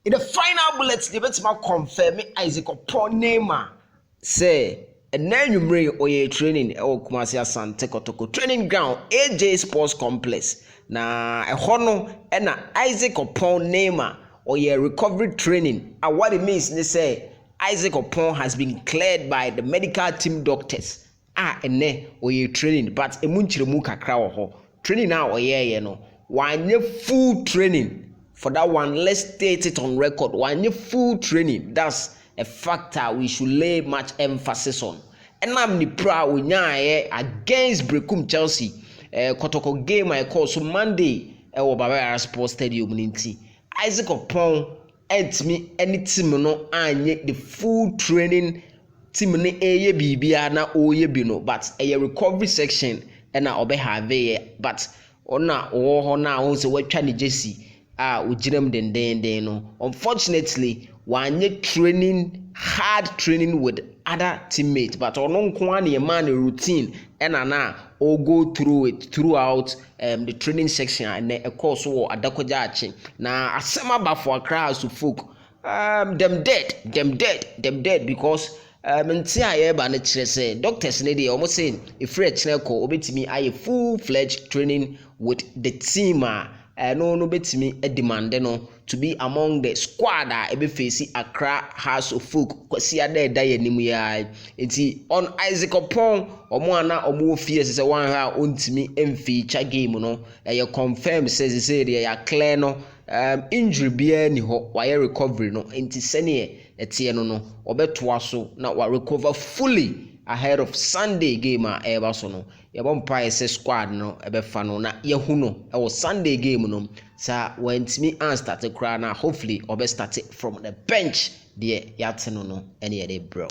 In the final bullets, the best man confirm Isaac Oppong Neymar say a nanumre oye training Kumasi Asante Kotoko training ground AJ Sports Complex. Na a hono and Isaac Oppong Neymar oye recovery training. And what it means, they say Isaac Oppong has been cleared by the medical team doctors. Ene oye training, but emunchiremu kakra ho. Training now oye no. One full training. For that one, let's state it on record. One full training, that's a factor we should lay much emphasis on. And I'm the proud against Brekum Chelsea. Kotoko game I call so Monday. Barbara Sports Stadium. Isaac Oppong and me any team no anye the full training team ne eye bibia na oye bino, but a recovery section and na obe have but ona ho na won se watwa ne Jesse. Ujirem den no. Unfortunately, one training, hard training with other teammates, but on kwani man routine and all go through it throughout the training section and a course or adakojachi. Now asema ba for crowds to folk them dead because ntia ye ba na kire say doctors ne dey almost saying if re kire ko obetimi aye full-fledged training with the team no betimi demand no to be among the squad ebe face Accra House of Folk kwasi ada ya nimu ya enti on Isaac Oppong omo ana omo fie se wan ha ontimi emfeature game no ye confirm says ya clear no injury bia ni ho wire recovery no enti sene etie no obetoa so na wa recover fully ahead of Sunday game eba so no yebompa ese squad no ebefa no na yehu no e wo Sunday game no sa wantimi an start kra na hopefully obe start from the bench there yate no ene ye dey bro.